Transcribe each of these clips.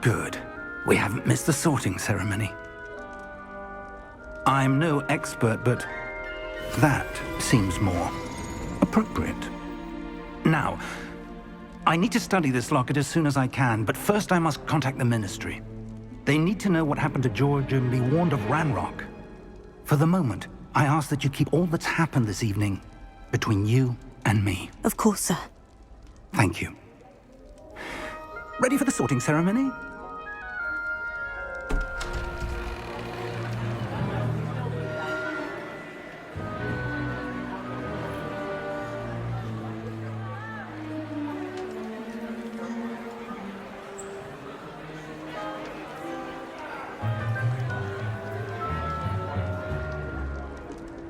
Good. We haven't missed the sorting ceremony. I'm no expert, but that seems more appropriate. Now, I need to study this locket as soon as I can, but first I must contact the Ministry. They need to know what happened to George and be warned of Ranrock. For the moment, I ask that you keep all that's happened this evening between you and me. Of course, sir. Thank you. Ready for the sorting ceremony?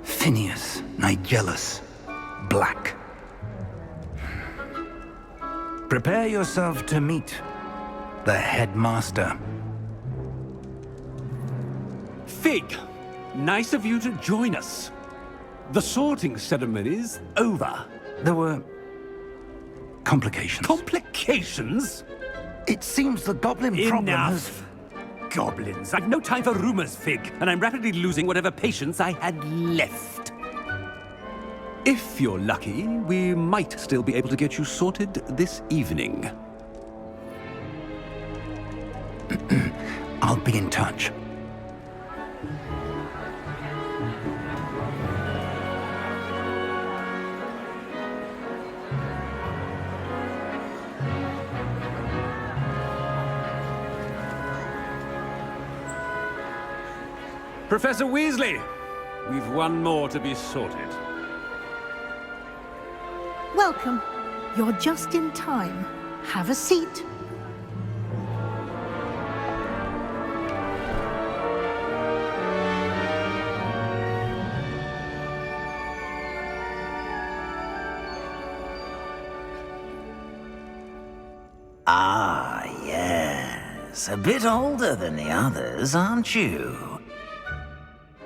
Phineas, Nigellus, Black. Prepare yourself to meet the headmaster. Fig, nice of you to join us. The sorting ceremony's over. There were complications. Complications? It seems the goblin problem has... Enough. Goblins. I've no time for rumors, Fig, and I'm rapidly losing whatever patience I had left. If you're lucky, we might still be able to get you sorted this evening. I'll be in touch. Professor Weasley, we've one more to be sorted. Welcome. You're just in time. Have a seat. Ah, yes. A bit older than the others, aren't you?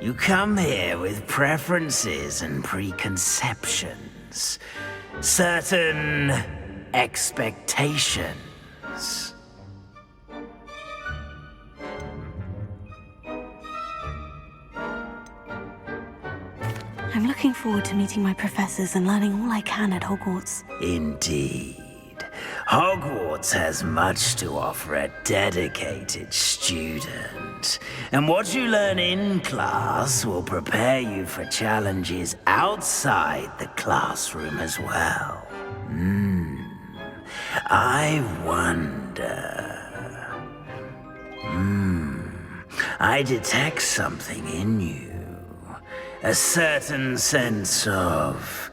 You come here with preferences and preconceptions. Certain expectations. I'm looking forward to meeting my professors and learning all I can at Hogwarts. Indeed. Hogwarts has much to offer a dedicated student. And what you learn in class will prepare you for challenges outside the classroom as well. I wonder... I detect something in you. A certain sense of...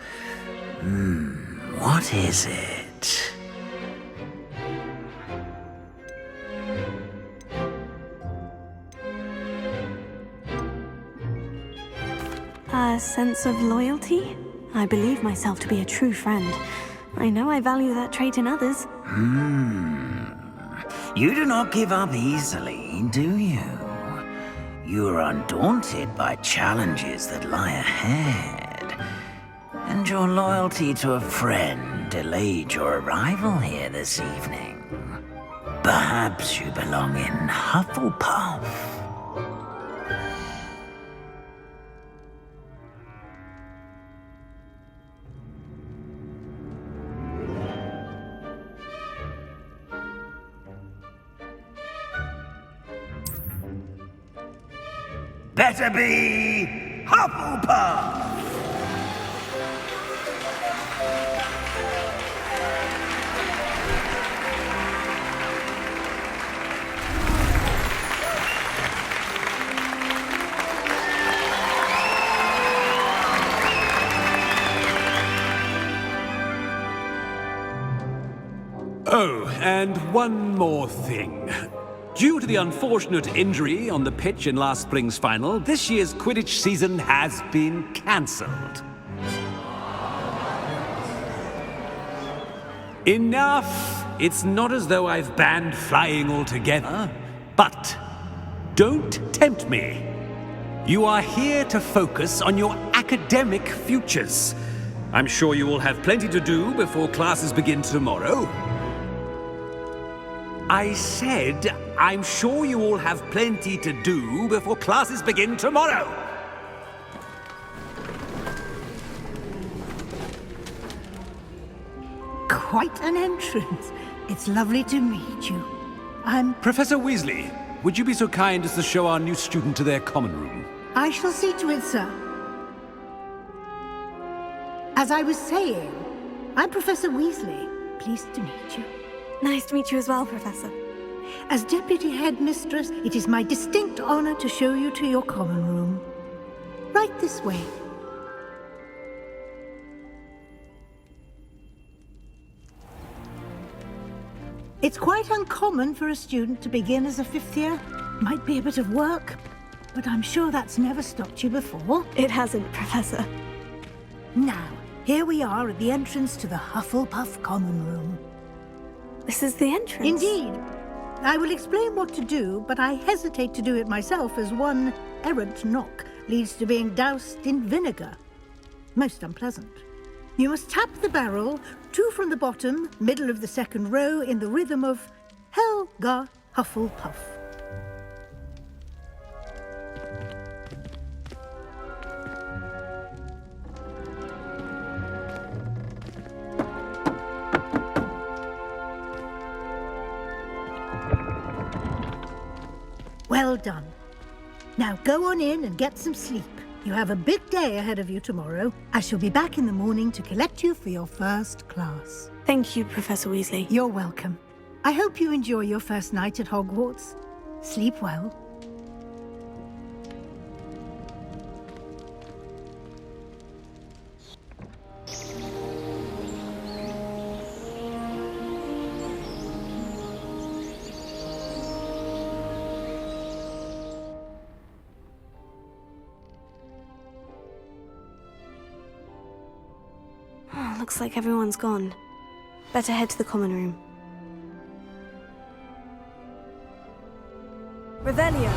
what is it? A sense of loyalty? I believe myself to be a true friend. I know I value that trait in others. You do not give up easily, do you? You are undaunted by challenges that lie ahead. And your loyalty to a friend delayed your arrival here this evening. Perhaps you belong in Hufflepuff. Better be Hufflepuff! Oh, and one more thing. Due to the unfortunate injury on the pitch in last spring's final, this year's Quidditch season has been cancelled. Enough! It's not as though I've banned flying altogether, but don't tempt me. You are here to focus on your academic futures. I'm sure you will have plenty to do before classes begin tomorrow. I said I'm sure you all have plenty to do before classes begin tomorrow. Quite an entrance. It's lovely to meet you. Professor Weasley, would you be so kind as to show our new student to their common room? I shall see to it, sir. As I was saying, I'm Professor Weasley. Pleased to meet you. Nice to meet you as well, Professor. As Deputy Headmistress, it is my distinct honor to show you to your common room. Right this way. It's quite uncommon for a student to begin as a fifth year. Might be a bit of work, but I'm sure that's never stopped you before. It hasn't, Professor. Now, here we are at the entrance to the Hufflepuff Common Room. This is the entrance? Indeed. I will explain what to do, but I hesitate to do it myself as one errant knock leads to being doused in vinegar. Most unpleasant. You must tap the barrel, 2 from the bottom, middle of the second row, in the rhythm of Helga Hufflepuff. Well done. Now go on in and get some sleep. You have a big day ahead of you tomorrow. I shall be back in the morning to collect you for your first class. Thank you, Professor Weasley. You're welcome. I hope you enjoy your first night at Hogwarts. Sleep well. Looks like everyone's gone. Better head to the common room. Revelio!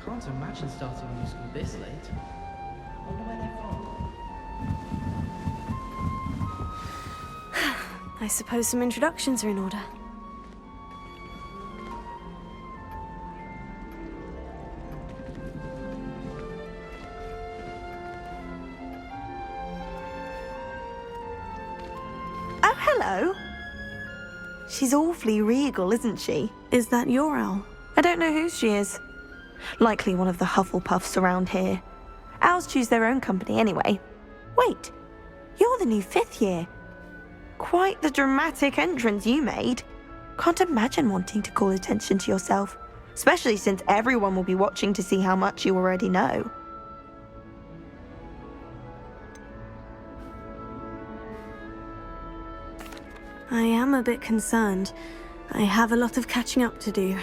Can't imagine starting a new school this late. Wonder where they're from. I suppose some introductions are in order. Oh, hello. She's awfully regal, isn't she? Is that your owl? I don't know who she is. Likely one of the Hufflepuffs around here. Owls choose their own company anyway. Wait, you're the new 5th year. Quite the dramatic entrance you made. Can't imagine wanting to call attention to yourself, especially since everyone will be watching to see how much you already know. I am a bit concerned. I have a lot of catching up to do.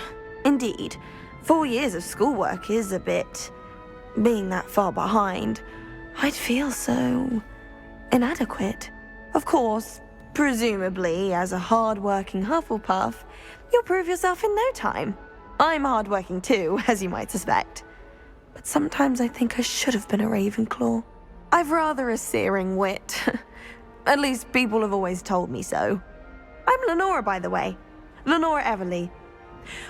Indeed, 4 years of schoolwork is a bit... Being that far behind, I'd feel so... inadequate. Of course, presumably, as a hard-working Hufflepuff, you'll prove yourself in no time. I'm hard-working too, as you might suspect. But sometimes I think I should have been a Ravenclaw. I've rather a searing wit. At least people have always told me so. I'm Lenora, by the way. Lenora Everly.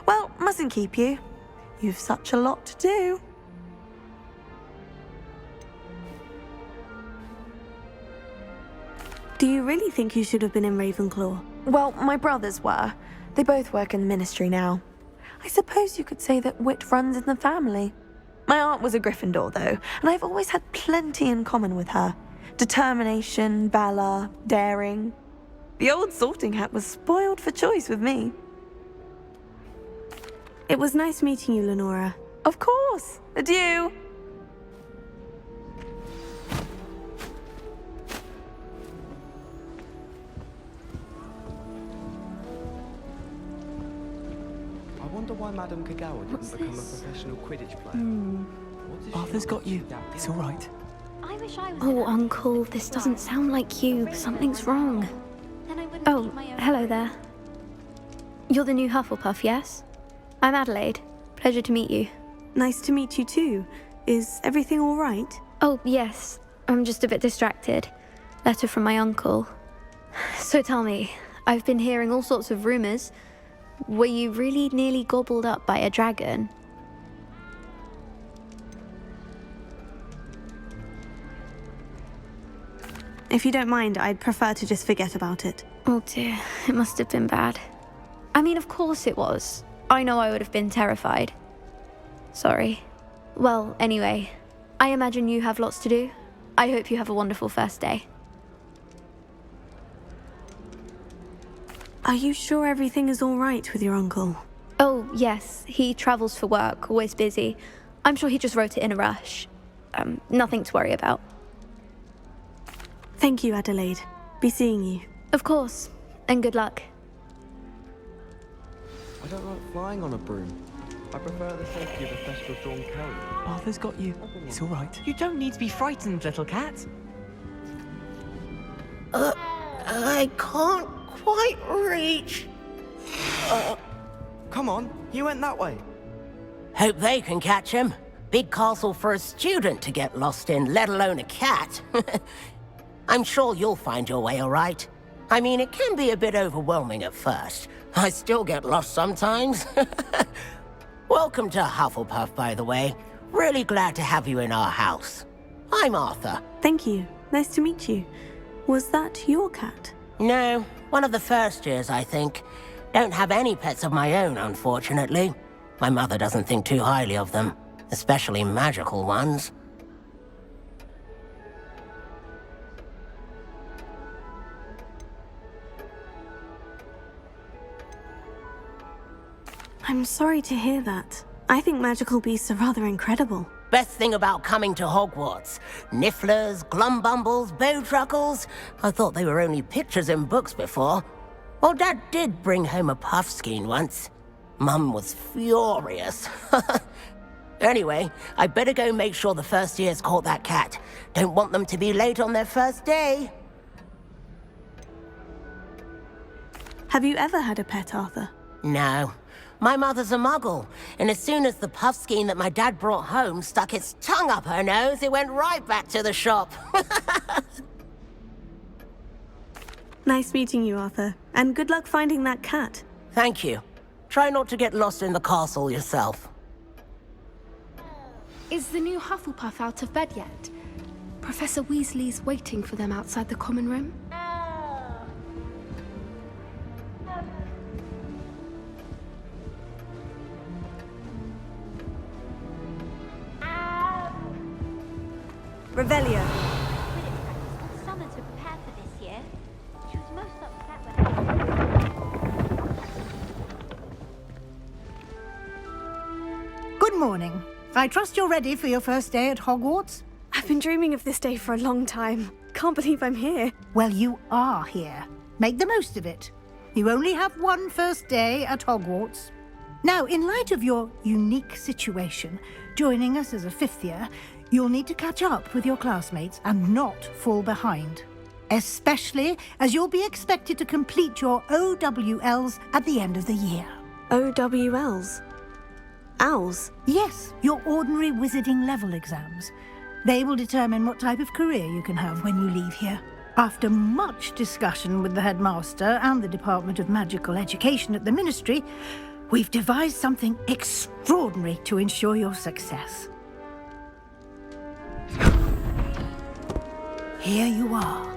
Well, mustn't keep you. You've such a lot to do. Do you really think you should have been in Ravenclaw? Well, my brothers were. They both work in the ministry now. I suppose you could say that wit runs in the family. My aunt was a Gryffindor, though, and I've always had plenty in common with her. Determination, valor, daring. The old sorting hat was spoiled for choice with me. It was nice meeting you, Lenora. Of course. Adieu. I wonder why Madame Kagawa didn't become a professional Quidditch player. What does she Arthur's got want you. to do? It's all right. I wish I was. Oh, Uncle, this doesn't sound like you. Something's wrong. Then I wouldn't Oh, need my own. hello there. You're the new Hufflepuff, yes? I'm Adelaide. Pleasure to meet you. Nice to meet you too. Is everything all right? Oh, yes. I'm just a bit distracted. Letter from my uncle. So tell me, I've been hearing all sorts of rumors. Were you really nearly gobbled up by a dragon? If you don't mind, I'd prefer to just forget about it. Oh dear, it must have been bad. I mean, of course it was. I know I would have been terrified. Sorry. Well, anyway, I imagine you have lots to do. I hope you have a wonderful first day. Are you sure everything is all right with your uncle? Oh, yes. He travels for work, always busy. I'm sure he just wrote it in a rush. Nothing to worry about. Thank you, Adelaide. Be seeing you. Of course. And good luck. I don't like flying on a broom. I prefer the safety of a festival-drawn carriage. Arthur's got you. It's all right. You don't need to be frightened, little cat. I can't quite reach. Come on, you went that way. Hope they can catch him. Big castle for a student to get lost in, let alone a cat. I'm sure you'll find your way all right. I mean, it can be a bit overwhelming at first. I still get lost sometimes. Welcome to Hufflepuff, by the way. Really glad to have you in our house. I'm Arthur. Thank you. Nice to meet you. Was that your cat? No, one of the first years, I think. Don't have any pets of my own, unfortunately. My mother doesn't think too highly of them, especially magical ones. I'm sorry to hear that. I think magical beasts are rather incredible. Best thing about coming to Hogwarts. Nifflers, glumbumbles, bowtruckles. I thought they were only pictures in books before. Well, Dad did bring home a puffskein once. Mum was furious. Anyway, I better go make sure the first years caught that cat. Don't want them to be late on their first day. Have you ever had a pet, Arthur? No. My mother's a muggle, and as soon as the puffskein that my dad brought home stuck its tongue up her nose, it went right back to the shop. Nice meeting you, Arthur. And good luck finding that cat. Thank you. Try not to get lost in the castle yourself. Is the new Hufflepuff out of bed yet? Professor Weasley's waiting for them outside the common room. Revelio. Summer to prepare for this year. She was most upset when Good morning. I trust you're ready for your first day at Hogwarts? I've been dreaming of this day for a long time. Can't believe I'm here. Well, you are here. Make the most of it. You only have one first day at Hogwarts. Now, in light of your unique situation, joining us as a fifth year, you'll need to catch up with your classmates and not fall behind. Especially as you'll be expected to complete your OWLs at the end of the year. OWLs? Owls? Yes, your ordinary wizarding level exams. They will determine what type of career you can have when you leave here. After much discussion with the headmaster and the Department of Magical Education at the Ministry, we've devised something extraordinary to ensure your success. Here you are.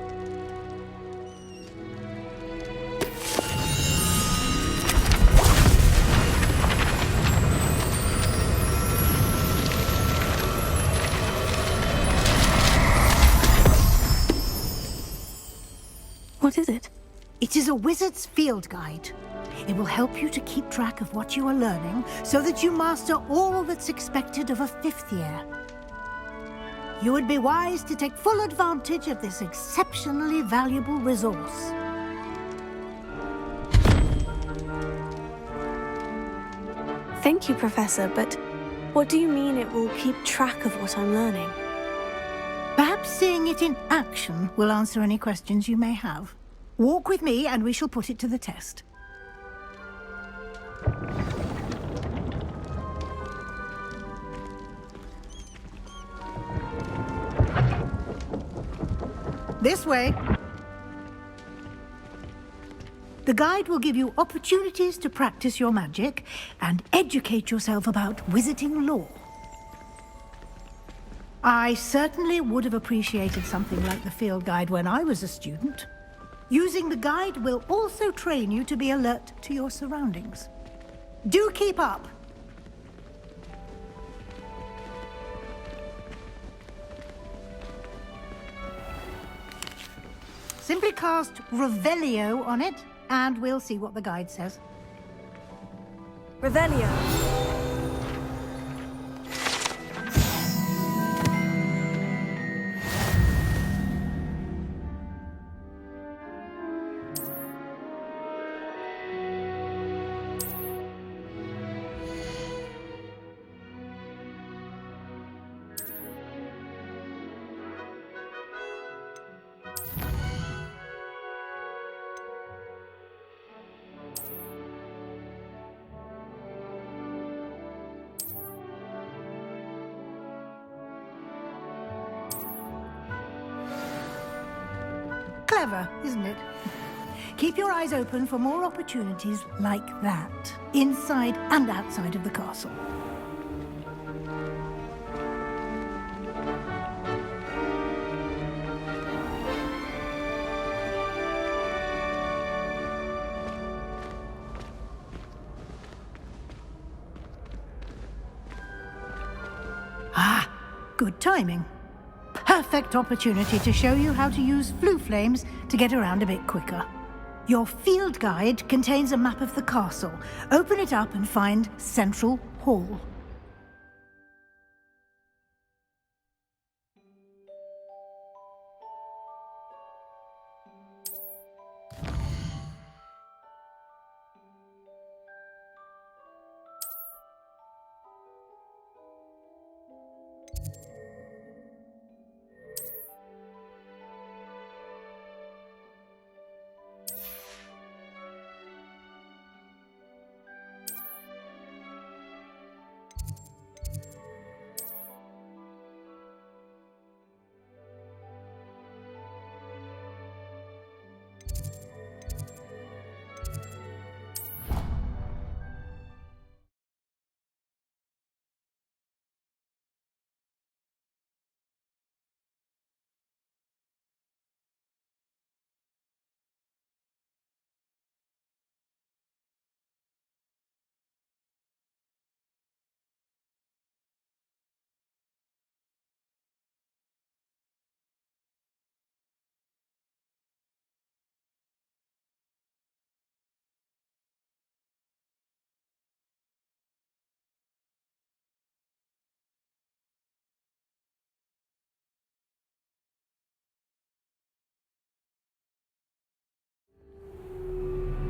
What is it? It is a wizard's field guide. It will help you to keep track of what you are learning so that you master all that's expected of a 5th year. You would be wise to take full advantage of this exceptionally valuable resource. Thank you, Professor, but what do you mean it will keep track of what I'm learning? Perhaps seeing it in action will answer any questions you may have. Walk with me and we shall put it to the test. This way. The guide will give you opportunities to practice your magic and educate yourself about wizarding lore. I certainly would have appreciated something like the field guide when I was a student. Using the guide will also train you to be alert to your surroundings. Do keep up! Simply cast Revelio on it, and we'll see what the guide says. Revelio. Clever, isn't it? Keep your eyes open for more opportunities like that, inside and outside of the castle. Ah, good timing. Perfect opportunity to show you how to use flue flames to get around a bit quicker. Your field guide contains a map of the castle. Open it up and find Central Hall.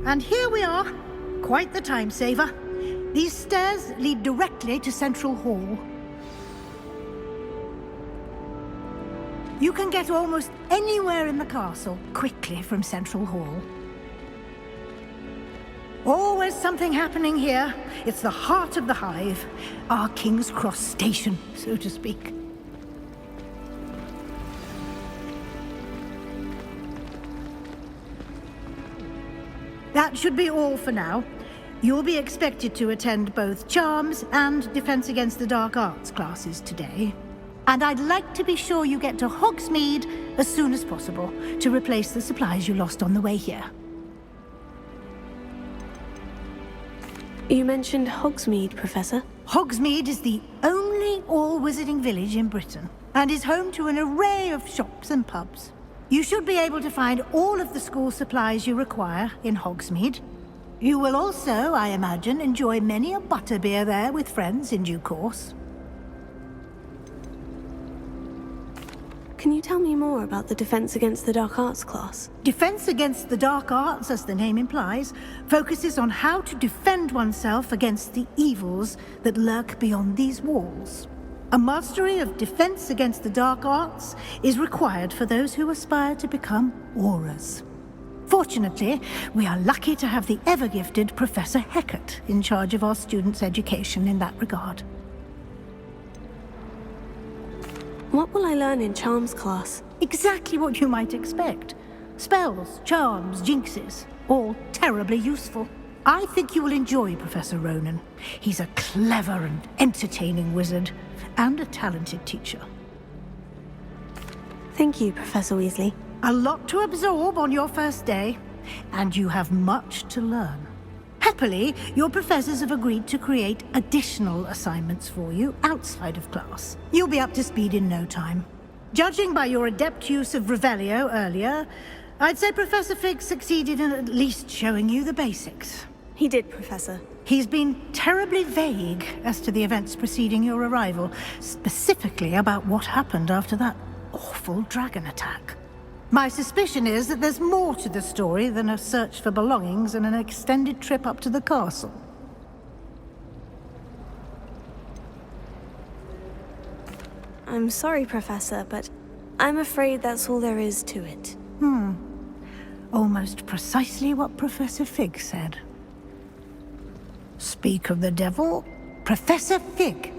And here we are. Quite the time saver. These stairs lead directly to Central Hall. You can get almost anywhere in the castle quickly from Central Hall. Always something happening here. It's the heart of the hive. Our King's Cross station, so to speak. That should be all for now. You'll be expected to attend both Charms and Defense Against the Dark Arts classes today. And I'd like to be sure you get to Hogsmeade as soon as possible to replace the supplies you lost on the way here. You mentioned Hogsmeade, Professor. Hogsmeade is the only all-wizarding village in Britain and is home to an array of shops and pubs. You should be able to find all of the school supplies you require in Hogsmeade. You will also, I imagine, enjoy many a butterbeer there with friends in due course. Can you tell me more about the Defense Against the Dark Arts class? Defense Against the Dark Arts, as the name implies, focuses on how to defend oneself against the evils that lurk beyond these walls. A mastery of Defense Against the Dark Arts is required for those who aspire to become Aurors. Fortunately, we are lucky to have the ever-gifted Professor Heckert in charge of our students' education in that regard. What will I learn in Charms class? Exactly what you might expect. Spells, charms, jinxes, all terribly useful. I think you will enjoy Professor Ronan. He's a clever and entertaining wizard, and a talented teacher. Thank you, Professor Weasley. A lot to absorb on your first day, and you have much to learn. Happily, your professors have agreed to create additional assignments for you outside of class. You'll be up to speed in no time. Judging by your adept use of Revelio earlier, I'd say Professor Fig succeeded in at least showing you the basics. He did, Professor. He's been terribly vague as to the events preceding your arrival, specifically about what happened after that awful dragon attack. My suspicion is that there's more to the story than a search for belongings and an extended trip up to the castle. I'm sorry, Professor, but I'm afraid that's all there is to it. Almost precisely what Professor Fig said. Speak of the devil, Professor Fig.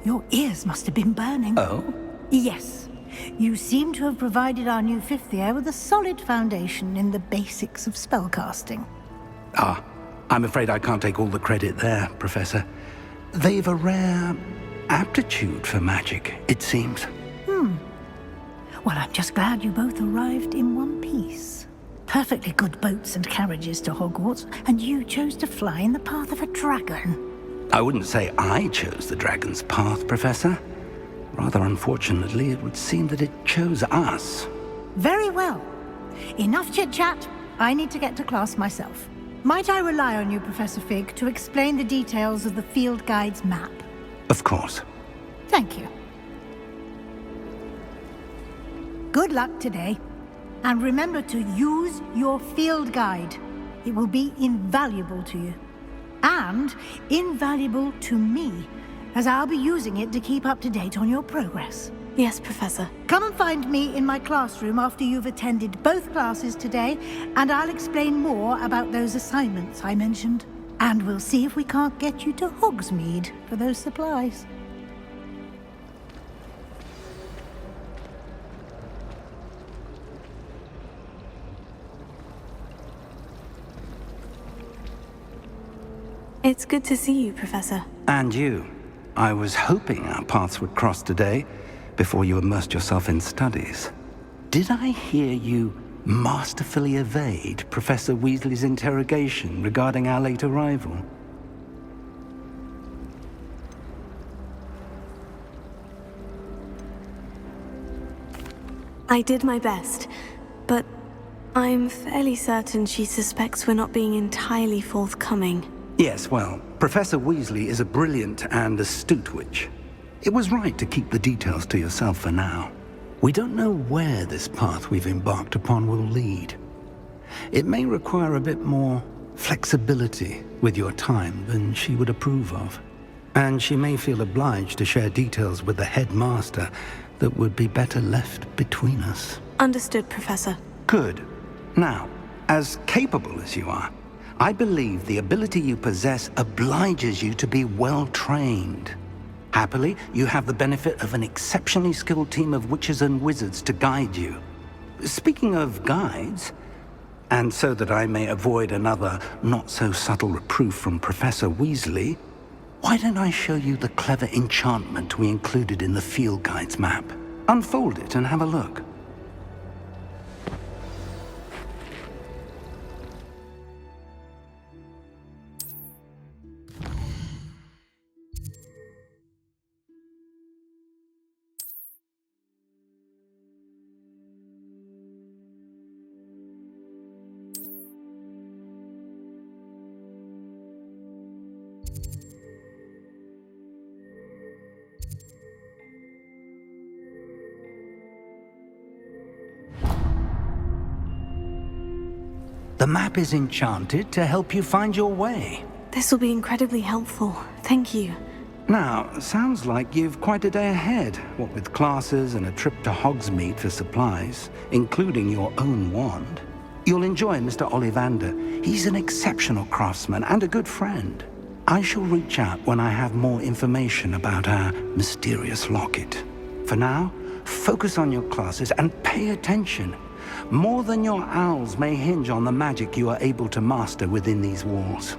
Your ears must have been burning. Oh? Yes. You seem to have provided our new fifth year with a solid foundation in the basics of spellcasting. Ah, I'm afraid I can't take all the credit there, Professor. They've a rare aptitude for magic, it seems. Well, I'm just glad you both arrived in one piece. Perfectly good boats and carriages to Hogwarts, and you chose to fly in the path of a dragon. I wouldn't say I chose the dragon's path, Professor. Rather unfortunately, it would seem that it chose us. Very well. Enough chit-chat. I need to get to class myself. Might I rely on you, Professor Fig, to explain the details of the field guide's map? Of course. Thank you. Good luck today. And remember to use your field guide. It will be invaluable to you. And invaluable to me, as I'll be using it to keep up to date on your progress. Yes, Professor. Come and find me in my classroom after you've attended both classes today, and I'll explain more about those assignments I mentioned. And we'll see if we can't get you to Hogsmeade for those supplies. It's good to see you, Professor. And you. I was hoping our paths would cross today, before you immersed yourself in studies. Did I hear you masterfully evade Professor Weasley's interrogation regarding our late arrival? I did my best, but I'm fairly certain she suspects we're not being entirely forthcoming. Yes, well, Professor Weasley is a brilliant and astute witch. It was right to keep the details to yourself for now. We don't know where this path we've embarked upon will lead. It may require a bit more flexibility with your time than she would approve of. And she may feel obliged to share details with the headmaster that would be better left between us. Understood, Professor. Good. Now, as capable as you are, I believe the ability you possess obliges you to be well trained. Happily, you have the benefit of an exceptionally skilled team of witches and wizards to guide you. Speaking of guides, and so that I may avoid another not-so-subtle reproof from Professor Weasley, why don't I show you the clever enchantment we included in the field guide's map? Unfold it and have a look. The map is enchanted to help you find your way. This will be incredibly helpful. Thank you. Now, sounds like you've quite a day ahead, what with classes and a trip to Hogsmeade for supplies, including your own wand. You'll enjoy Mr. Ollivander. He's an exceptional craftsman and a good friend. I shall reach out when I have more information about our mysterious locket. For now, focus on your classes and pay attention. More than your owls may hinge on the magic you are able to master within these walls.